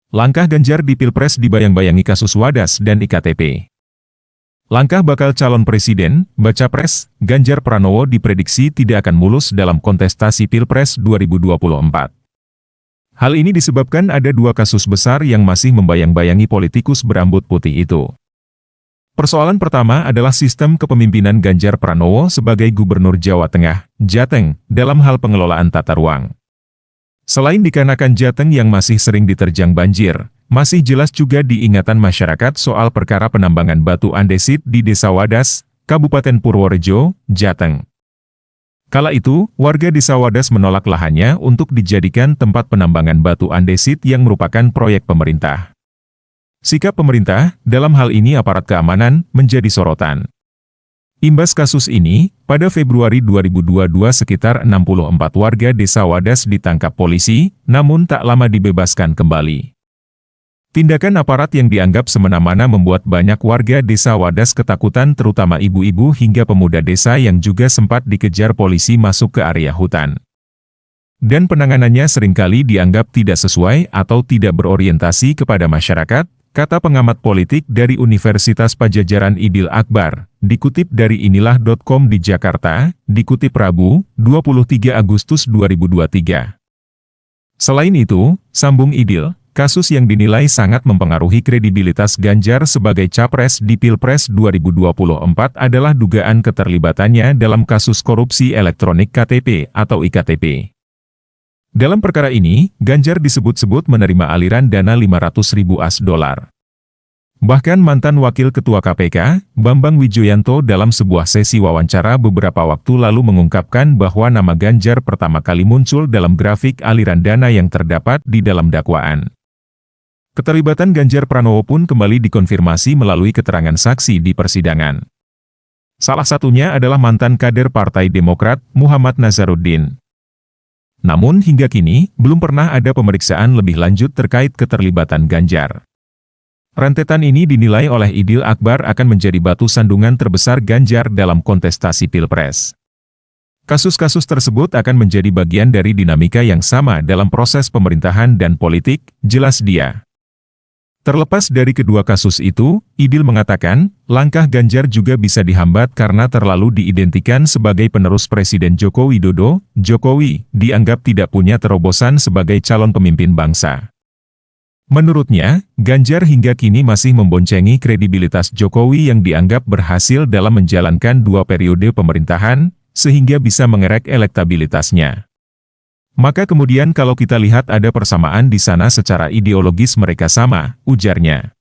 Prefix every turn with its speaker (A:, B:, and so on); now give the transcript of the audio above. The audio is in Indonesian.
A: Langkah Ganjar di Pilpres dibayang-bayangi kasus Wadas dan IKTP. Langkah bakal calon presiden, baca pres, Ganjar Pranowo diprediksi tidak akan mulus dalam kontestasi Pilpres 2024. Hal ini disebabkan ada dua kasus besar yang masih membayang-bayangi politikus berambut putih itu. Persoalan pertama adalah sistem kepemimpinan Ganjar Pranowo sebagai Gubernur Jawa Tengah, Jateng, dalam hal pengelolaan tata ruang. Selain dikarenakan Jateng yang masih sering diterjang banjir, masih jelas juga diingatan masyarakat soal perkara penambangan batu andesit di Desa Wadas, Kabupaten Purworejo, Jateng. Kala itu, warga Desa Wadas menolak lahannya untuk dijadikan tempat penambangan batu andesit yang merupakan proyek pemerintah. Sikap pemerintah, dalam hal ini aparat keamanan, menjadi sorotan. Imbas kasus ini, pada Februari 2022 sekitar 64 warga Desa Wadas ditangkap polisi, namun tak lama dibebaskan kembali. Tindakan aparat yang dianggap semena-mena membuat banyak warga Desa Wadas ketakutan, terutama ibu-ibu hingga pemuda desa yang juga sempat dikejar polisi masuk ke area hutan. Dan penanganannya seringkali dianggap tidak sesuai atau tidak berorientasi kepada masyarakat, kata pengamat politik dari Universitas Padjadjaran Idil Akbar, dikutip dari inilah.com di Jakarta, dikutip Rabu, 23 Agustus 2023. Selain itu, sambung Idil, kasus yang dinilai sangat mempengaruhi kredibilitas Ganjar sebagai capres di Pilpres 2024 adalah dugaan keterlibatannya dalam kasus korupsi elektronik KTP atau IKTP. Dalam perkara ini, Ganjar disebut-sebut menerima aliran dana 500.000 US dollar. Bahkan mantan Wakil Ketua KPK, Bambang Wijoyanto dalam sebuah sesi wawancara beberapa waktu lalu mengungkapkan bahwa nama Ganjar pertama kali muncul dalam grafik aliran dana yang terdapat di dalam dakwaan. Keterlibatan Ganjar Pranowo pun kembali dikonfirmasi melalui keterangan saksi di persidangan. Salah satunya adalah mantan kader Partai Demokrat, Muhammad Nazaruddin. Namun hingga kini, belum pernah ada pemeriksaan lebih lanjut terkait keterlibatan Ganjar. Rentetan ini dinilai oleh Idil Akbar akan menjadi batu sandungan terbesar Ganjar dalam kontestasi Pilpres. Kasus-kasus tersebut akan menjadi bagian dari dinamika yang sama dalam proses pemerintahan dan politik, jelas dia. Terlepas dari kedua kasus itu, Idil mengatakan, langkah Ganjar juga bisa dihambat karena terlalu diidentikan sebagai penerus Presiden Joko Widodo. Jokowi dianggap tidak punya terobosan sebagai calon pemimpin bangsa. Menurutnya, Ganjar hingga kini masih memboncengi kredibilitas Jokowi yang dianggap berhasil dalam menjalankan 2 periode pemerintahan, sehingga bisa mengerek elektabilitasnya. Maka kemudian kalau kita lihat ada persamaan di sana secara ideologis mereka sama, ujarnya.